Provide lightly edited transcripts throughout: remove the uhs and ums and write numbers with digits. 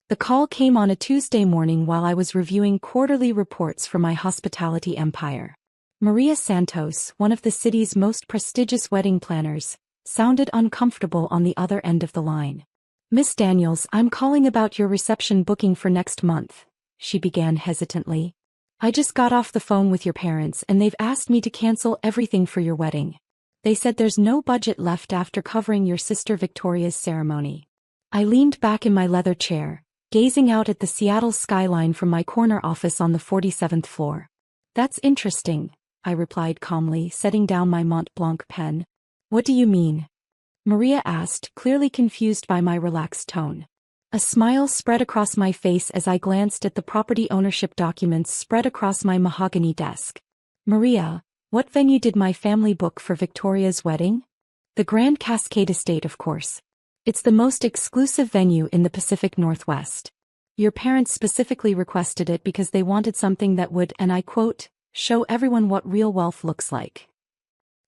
The call came on a Tuesday morning while I was reviewing quarterly reports for my hospitality empire. Maria Santos, one of the city's most prestigious wedding planners, sounded uncomfortable on the other end of the line. "Miss Daniels, I'm calling about your reception booking for next month," she began hesitantly. "I just got off the phone with your parents and they've asked me to cancel everything for your wedding. They said there's no budget left after covering your sister Victoria's ceremony." I leaned back in my leather chair, gazing out at the Seattle skyline from my corner office on the 47th floor. "That's interesting," I replied calmly, setting down my Mont Blanc pen. "What do you mean?" Maria asked, clearly confused by my relaxed tone. A smile spread across my face as I glanced at the property ownership documents spread across my mahogany desk. "Maria, what venue did my family book for Victoria's wedding?" "The Grand Cascade Estate, of course. It's the most exclusive venue in the Pacific Northwest. Your parents specifically requested it because they wanted something that would, and I quote, show everyone what real wealth looks like."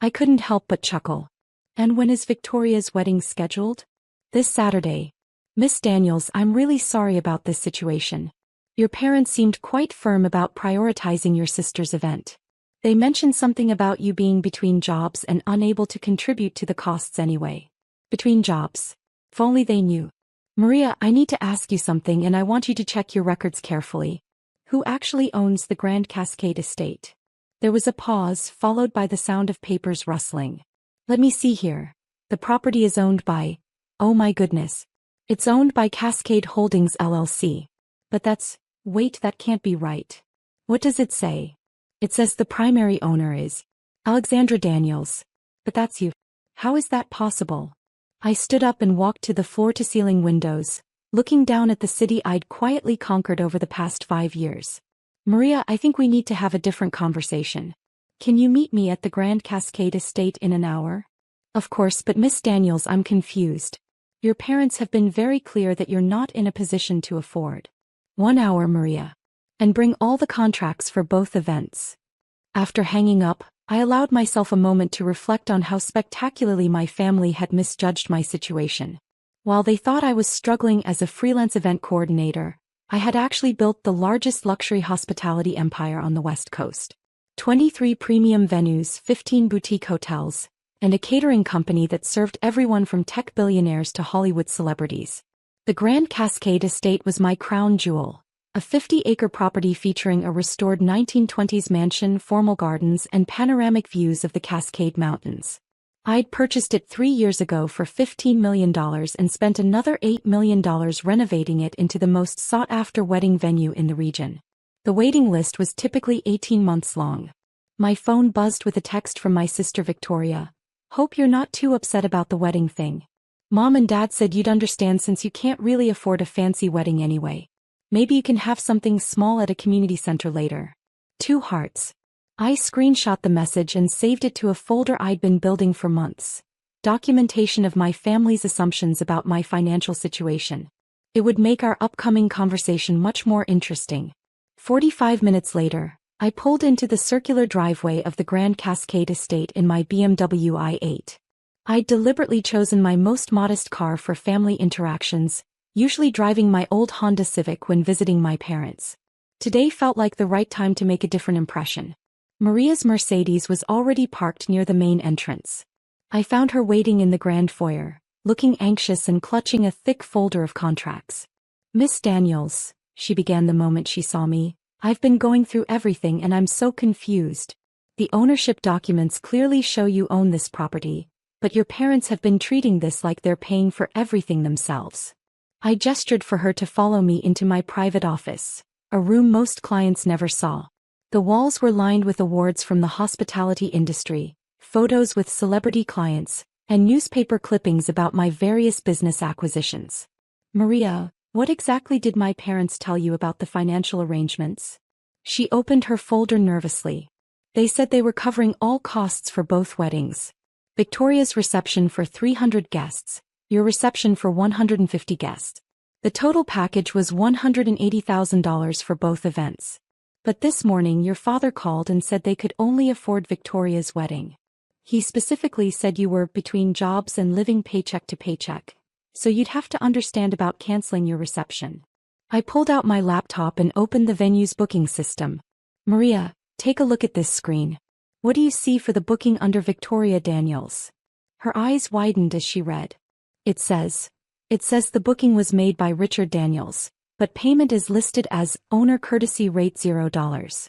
I couldn't help but chuckle. "And when is Victoria's wedding scheduled?" "This Saturday. Miss Daniels, I'm really sorry about this situation. Your parents seemed quite firm about prioritizing your sister's event. They mentioned something about you being between jobs and unable to contribute to the costs anyway." "Between jobs? If only they knew." "Maria, I need to ask you something and I want you to check your records carefully. Who actually owns the Grand Cascade Estate?" There was a pause, followed by the sound of papers rustling. "Let me see here. The property is owned by... Oh my goodness. It's owned by Cascade Holdings LLC. But wait, that can't be right. What does it say?" "It says the primary owner is Alexandra Daniels. But that's you. How is that possible?" I stood up and walked to the floor-to-ceiling windows, looking down at the city I'd quietly conquered over the past 5 years. "Maria, I think we need to have a different conversation. Can you meet me at the Grand Cascade Estate in an hour?" "Of course, but Miss Daniels, I'm confused. Your parents have been very clear that you're not in a position to afford." "1 hour, Maria. And bring all the contracts for both events." After hanging up, I allowed myself a moment to reflect on how spectacularly my family had misjudged my situation. While they thought I was struggling as a freelance event coordinator, I had actually built the largest luxury hospitality empire on the West Coast. 23 premium venues, 15 boutique hotels, and a catering company that served everyone from tech billionaires to Hollywood celebrities. The Grand Cascade Estate was my crown jewel. A 50-acre property featuring a restored 1920s mansion, formal gardens, and panoramic views of the Cascade Mountains. I'd purchased it 3 years ago for $15 million and spent another $8 million renovating it into the most sought-after wedding venue in the region. The waiting list was typically 18 months long. My phone buzzed with a text from my sister Victoria. "Hope you're not too upset about the wedding thing. Mom and Dad said you'd understand since you can't really afford a fancy wedding anyway. Maybe you can have something small at a community center later." 2 hearts. I screenshot the message and saved it to a folder I'd been building for months. Documentation of my family's assumptions about my financial situation. It would make our upcoming conversation much more interesting. 45 minutes later, I pulled into the circular driveway of the Grand Cascade Estate in my BMW i8. I'd deliberately chosen my most modest car for family interactions, usually driving my old Honda Civic when visiting my parents. Today felt like the right time to make a different impression. Maria's Mercedes was already parked near the main entrance. I found her waiting in the grand foyer, looking anxious and clutching a thick folder of contracts. "Miss Daniels," she began the moment she saw me, "I've been going through everything and I'm so confused. The ownership documents clearly show you own this property, but your parents have been treating this like they're paying for everything themselves." I gestured for her to follow me into my private office, a room most clients never saw. The walls were lined with awards from the hospitality industry, photos with celebrity clients, and newspaper clippings about my various business acquisitions. "Maria, what exactly did my parents tell you about the financial arrangements?" She opened her folder nervously. "They said they were covering all costs for both weddings. Victoria's reception for 300 guests, your reception for 150 guests. The total package was $180,000 for both events. But this morning your father called and said they could only afford Victoria's wedding. He specifically said you were between jobs and living paycheck to paycheck, so you'd have to understand about canceling your reception." I pulled out my laptop and opened the venue's booking system. Maria, take a look at this screen. What do you see for the booking under Victoria Daniels? Her eyes widened as she read. It says the booking was made by Richard Daniels, but payment is listed as owner courtesy rate $0.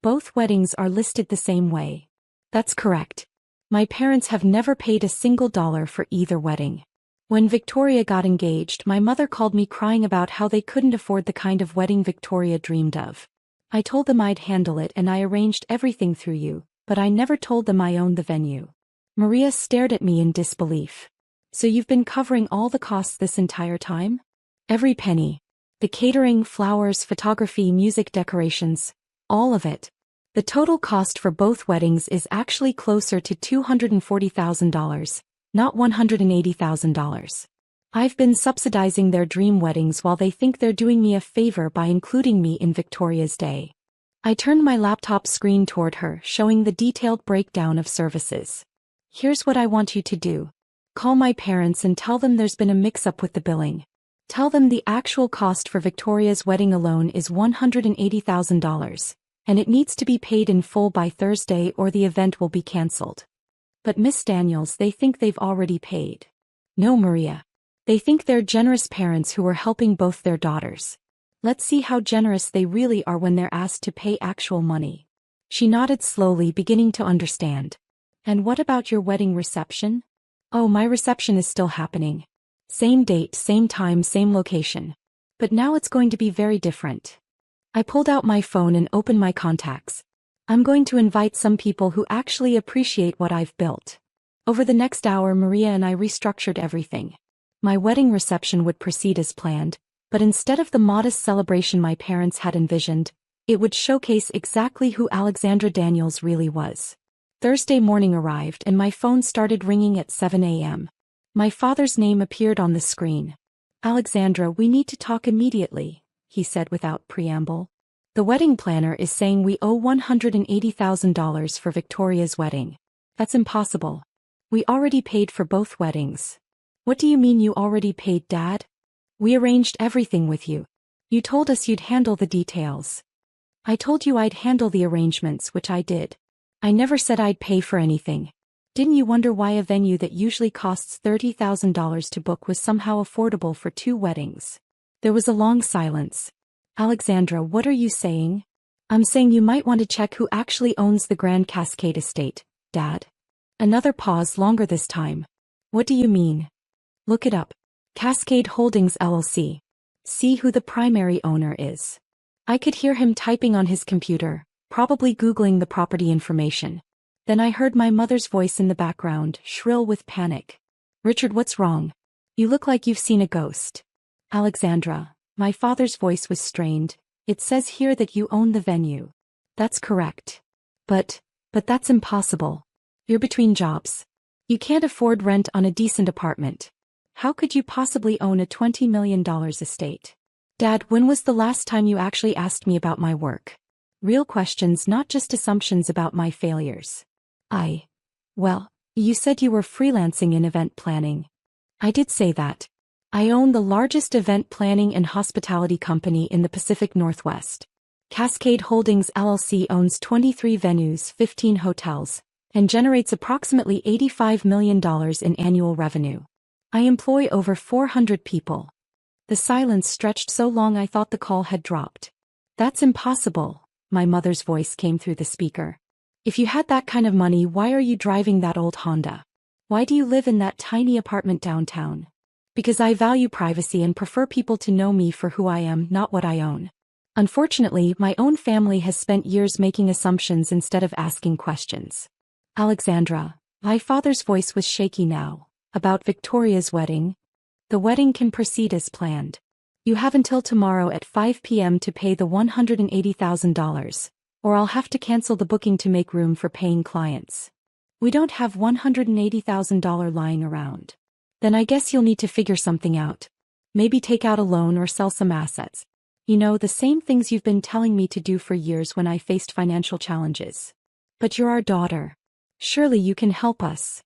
Both weddings are listed the same way. That's correct. My parents have never paid a single dollar for either wedding. When Victoria got engaged, my mother called me crying about how they couldn't afford the kind of wedding Victoria dreamed of. I told them I'd handle it and I arranged everything through you, but I never told them I owned the venue. Maria stared at me in disbelief. So you've been covering all the costs this entire time? Every penny. The catering, flowers, photography, music, decorations. All of it. The total cost for both weddings is actually closer to $240,000, not $180,000. I've been subsidizing their dream weddings while they think they're doing me a favor by including me in Victoria's Day. I turned my laptop screen toward her, showing the detailed breakdown of services. Here's what I want you to do. Call my parents and tell them there's been a mix-up with the billing. Tell them the actual cost for Victoria's wedding alone is $180,000, and it needs to be paid in full by Thursday or the event will be cancelled. But Miss Daniels, they think they've already paid. No, Maria. They think they're generous parents who are helping both their daughters. Let's see how generous they really are when they're asked to pay actual money. She nodded slowly, beginning to understand. And what about your wedding reception? Oh, my reception is still happening. Same date, same time, same location. But now it's going to be very different. I pulled out my phone and opened my contacts. I'm going to invite some people who actually appreciate what I've built. Over the next hour, Maria and I restructured everything. My wedding reception would proceed as planned, but instead of the modest celebration my parents had envisioned, it would showcase exactly who Alexandra Daniels really was. Thursday morning arrived and my phone started ringing at 7 a.m. My father's name appeared on the screen. Alexandra, we need to talk immediately, he said without preamble. The wedding planner is saying we owe $180,000 for Victoria's wedding. That's impossible. We already paid for both weddings. What do you mean you already paid, Dad? We arranged everything with you. You told us you'd handle the details. I told you I'd handle the arrangements, which I did. I never said I'd pay for anything. Didn't you wonder why a venue that usually costs $30,000 to book was somehow affordable for 2 weddings? There was a long silence. Alexandra, what are you saying? I'm saying you might want to check who actually owns the Grand Cascade estate, Dad. Another pause, longer this time. What do you mean? Look it up. Cascade Holdings LLC. See who the primary owner is. I could hear him typing on his computer, probably Googling the property information. Then I heard my mother's voice in the background, shrill with panic. Richard, what's wrong? You look like you've seen a ghost. Alexandra. My father's voice was strained. It says here that you own the venue. That's correct. But that's impossible. You're between jobs. You can't afford rent on a decent apartment. How could you possibly own a $20 million estate? Dad, when was the last time you actually asked me about my work? Real questions, not just assumptions about my failures. Well, you said you were freelancing in event planning. I did say that. I own the largest event planning and hospitality company in the Pacific Northwest. Cascade Holdings LLC owns 23 venues, 15 hotels, and generates approximately $85 million in annual revenue. I employ over 400 people. The silence stretched so long I thought the call had dropped. That's impossible, my mother's voice came through the speaker. If you had that kind of money, why are you driving that old Honda? Why do you live in that tiny apartment downtown? Because I value privacy and prefer people to know me for who I am, not what I own. Unfortunately, my own family has spent years making assumptions instead of asking questions. Alexandra, my father's voice was shaky now. About Victoria's wedding? The wedding can proceed as planned. You have until tomorrow at 5 p.m. to pay the $180,000, or I'll have to cancel the booking to make room for paying clients. We don't have $180,000 lying around. Then I guess you'll need to figure something out. Maybe take out a loan or sell some assets. You know, the same things you've been telling me to do for years when I faced financial challenges. But you're our daughter. Surely you can help us.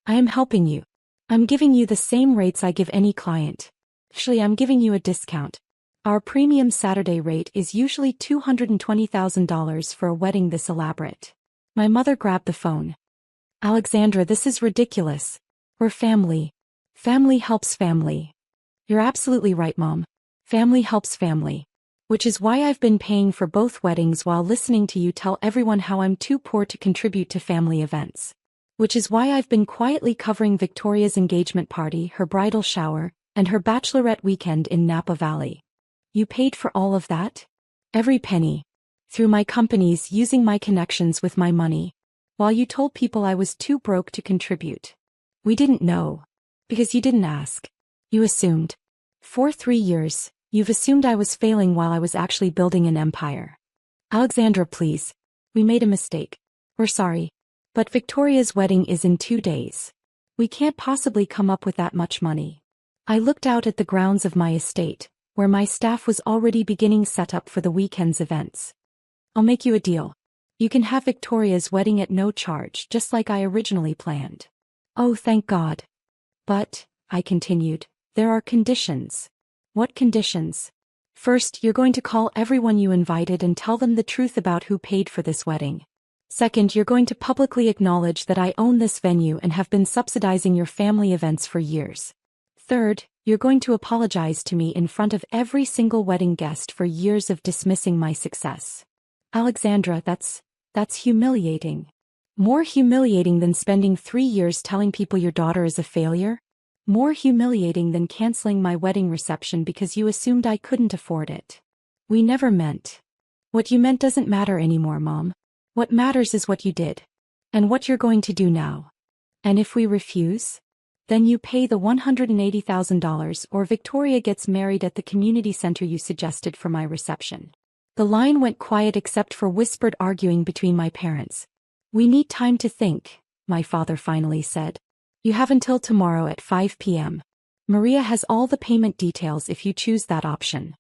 I am helping you. I'm giving you the same rates I give any client. Actually, I'm giving you a discount. Our premium Saturday rate is usually $220,000 for a wedding this elaborate. My mother grabbed the phone. Alexandra, this is ridiculous. We're family. Family helps family. You're absolutely right, Mom. Family helps family. Which is why I've been paying for both weddings while listening to you tell everyone how I'm too poor to contribute to family events. Which is why I've been quietly covering Victoria's engagement party, her bridal shower, and her bachelorette weekend in Napa Valley. You paid for all of that? Every penny. Through my companies, using my connections with my money. While you told people I was too broke to contribute. We didn't know. Because you didn't ask. You assumed. For 3 years, you've assumed I was failing while I was actually building an empire. Alexandra, please. We made a mistake. We're sorry. But Victoria's wedding is in 2 days. We can't possibly come up with that much money. I looked out at the grounds of my estate, where my staff was already beginning setup for the weekend's events. I'll make you a deal. You can have Victoria's wedding at no charge, just like I originally planned. Oh, thank God. But, I continued, there are conditions. What conditions? First, you're going to call everyone you invited and tell them the truth about who paid for this wedding. Second, you're going to publicly acknowledge that I own this venue and have been subsidizing your family events for years. Third, you're going to apologize to me in front of every single wedding guest for years of dismissing my success. Alexandra, that's humiliating. More humiliating than spending 3 years telling people your daughter is a failure? More humiliating than canceling my wedding reception because you assumed I couldn't afford it. We never meant. What you meant doesn't matter anymore, Mom. What matters is what you did. And what you're going to do now. And if we refuse? Then you pay the $180,000 or Victoria gets married at the community center you suggested for my reception. The line went quiet except for whispered arguing between my parents. We need time to think, my father finally said. You have until tomorrow at 5 p.m. Maria has all the payment details if you choose that option.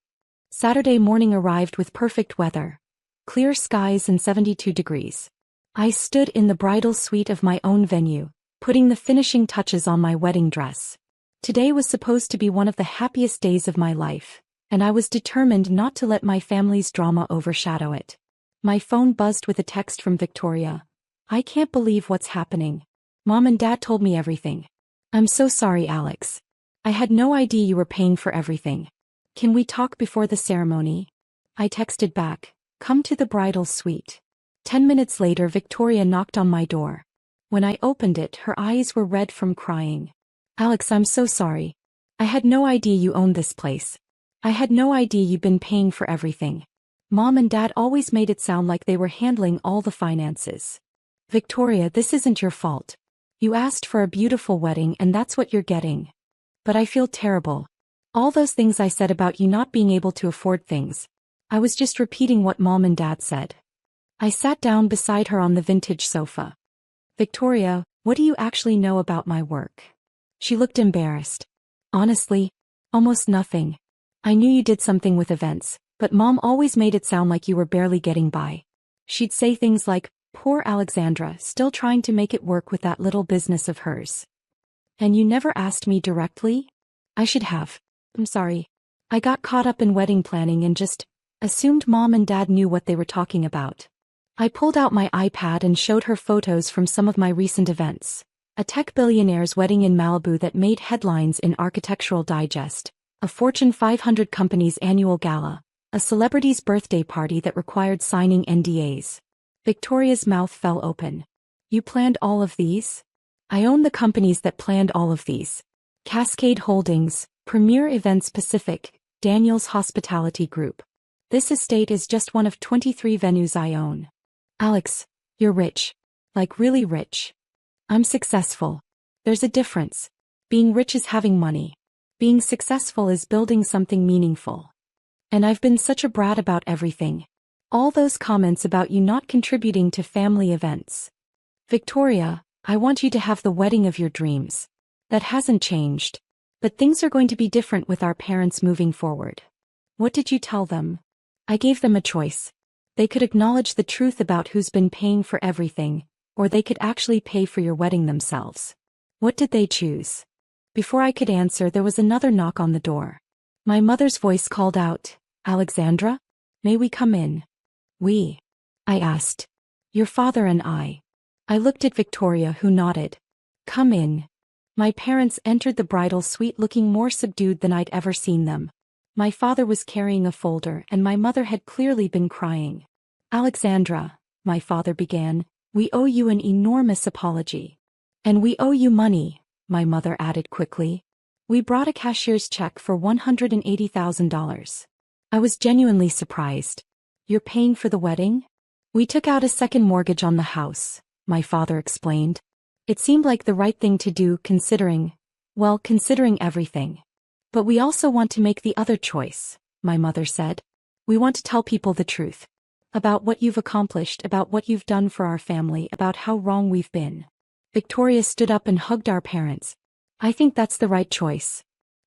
Saturday morning arrived with perfect weather. Clear skies and 72 degrees. I stood in the bridal suite of my own venue, putting the finishing touches on my wedding dress. Today was supposed to be one of the happiest days of my life, and I was determined not to let my family's drama overshadow it. My phone buzzed with a text from Victoria. I can't believe what's happening. Mom and Dad told me everything. I'm so sorry, Alex. I had no idea you were paying for everything. Can we talk before the ceremony? I texted back. Come to the bridal suite. 10 minutes later, Victoria knocked on my door. When I opened it, her eyes were red from crying. Alex, I'm so sorry. I had no idea you owned this place. I had no idea you'd been paying for everything. Mom and Dad always made it sound like they were handling all the finances. Victoria, this isn't your fault. You asked for a beautiful wedding and that's what you're getting. But I feel terrible. All those things I said about you not being able to afford things. I was just repeating what Mom and Dad said. I sat down beside her on the vintage sofa. Victoria, what do you actually know about my work? She looked embarrassed. Honestly, almost nothing. I knew you did something with events, but Mom always made it sound like you were barely getting by. She'd say things like, poor Alexandra, still trying to make it work with that little business of hers. And you never asked me directly? I should have. I'm sorry. I got caught up in wedding planning and just assumed Mom and Dad knew what they were talking about. I pulled out my iPad and showed her photos from some of my recent events. A tech billionaire's wedding in Malibu that made headlines in Architectural Digest, a Fortune 500 company's annual gala, a celebrity's birthday party that required signing NDAs. Victoria's mouth fell open. You planned all of these? I own the companies that planned all of these. Cascade Holdings, Premier Events Pacific, Daniels Hospitality Group. This estate is just one of 23 venues I own. Alex, you're rich. Like really rich. I'm successful. There's a difference. Being rich is having money. Being successful is building something meaningful. And I've been such a brat about everything. All those comments about you not contributing to family events. Victoria, I want you to have the wedding of your dreams. That hasn't changed. But things are going to be different with our parents moving forward. What did you tell them? I gave them a choice. They could acknowledge the truth about who's been paying for everything, or they could actually pay for your wedding themselves. What did they choose? Before I could answer, there was another knock on the door. My mother's voice called out, "Alexandra? May we come in?" "We?" I asked. "Your father and I." I looked at Victoria, who nodded. "Come in." My parents entered the bridal suite looking more subdued than I'd ever seen them. My father was carrying a folder and my mother had clearly been crying. "Alexandra," my father began, "we owe you an enormous apology. And we owe you money," my mother added quickly. "We brought a cashier's check for $180,000. I was genuinely surprised. "You're paying for the wedding?" "We took out a second mortgage on the house," my father explained. "It seemed like the right thing to do considering everything. But we also want to make the other choice," my mother said. "We want to tell people the truth. About what you've accomplished, about what you've done for our family, about how wrong we've been." Victoria stood up and hugged our parents. "I think that's the right choice."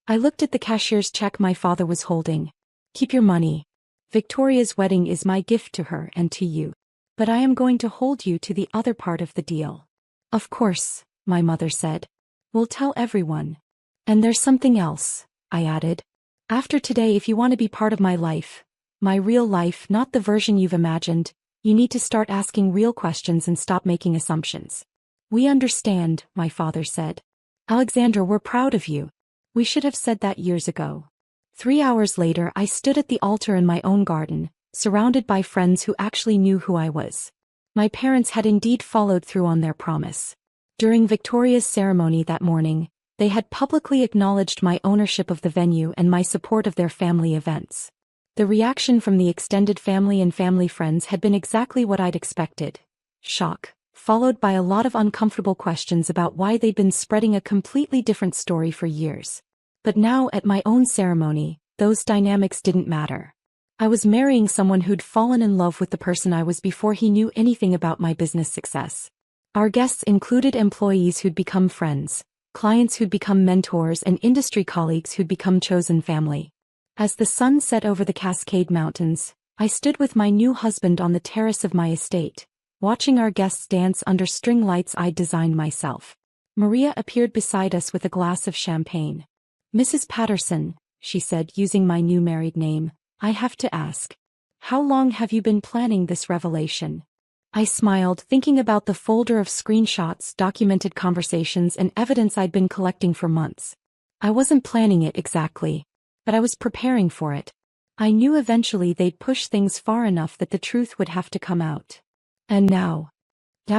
I looked at the cashier's check my father was holding. "Keep your money. Victoria's wedding is my gift to her and to you. But I am going to hold you to the other part of the deal." "Of course," my mother said. "We'll tell everyone. And there's something else," I added. "After today, if you want to be part of my life, my real life, not the version you've imagined, you need to start asking real questions and stop making assumptions." "We understand," my father said. "Alexandra, we're proud of you. We should have said that years ago." 3 hours later, I stood at the altar in my own garden, surrounded by friends who actually knew who I was. My parents had indeed followed through on their promise. During Victoria's ceremony that morning, they had publicly acknowledged my ownership of the venue and my support of their family events. The reaction from the extended family and family friends had been exactly what I'd expected. Shock, followed by a lot of uncomfortable questions about why they'd been spreading a completely different story for years. But now, at my own ceremony, those dynamics didn't matter. I was marrying someone who'd fallen in love with the person I was before he knew anything about my business success. Our guests included employees who'd become friends, clients who'd become mentors, and industry colleagues who'd become chosen family. As the sun set over the Cascade Mountains, I stood with my new husband on the terrace of my estate, watching our guests dance under string lights I'd designed myself. Maria appeared beside us with a glass of champagne. "Mrs. Patterson," she said, using my new married name, "I have to ask. How long have you been planning this revelation?" I smiled, thinking about the folder of screenshots, documented conversations, and evidence I'd been collecting for months. I wasn't planning it exactly, but I was preparing for it. I knew eventually they'd push things far enough that the truth would have to come out. And now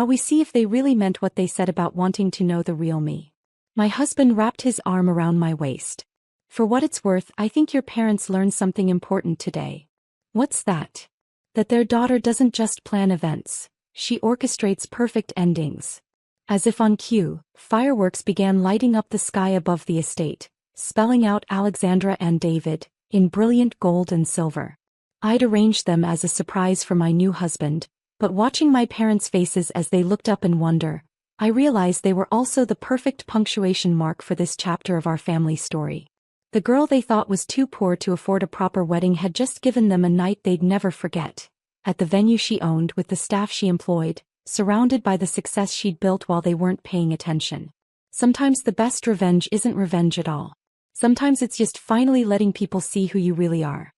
we see if they really meant what they said about wanting to know the real me. My husband wrapped his arm around my waist. "For what it's worth, I think your parents learned something important today." "What's that?" "That their daughter doesn't just plan events, she orchestrates perfect endings." As if on cue, fireworks began lighting up the sky above the estate, spelling out Alexandra and David, in brilliant gold and silver. I'd arranged them as a surprise for my new husband, but watching my parents' faces as they looked up in wonder, I realized they were also the perfect punctuation mark for this chapter of our family story. The girl they thought was too poor to afford a proper wedding had just given them a night they'd never forget. At the venue she owned, with the staff she employed, surrounded by the success she'd built while they weren't paying attention. Sometimes the best revenge isn't revenge at all. Sometimes it's just finally letting people see who you really are.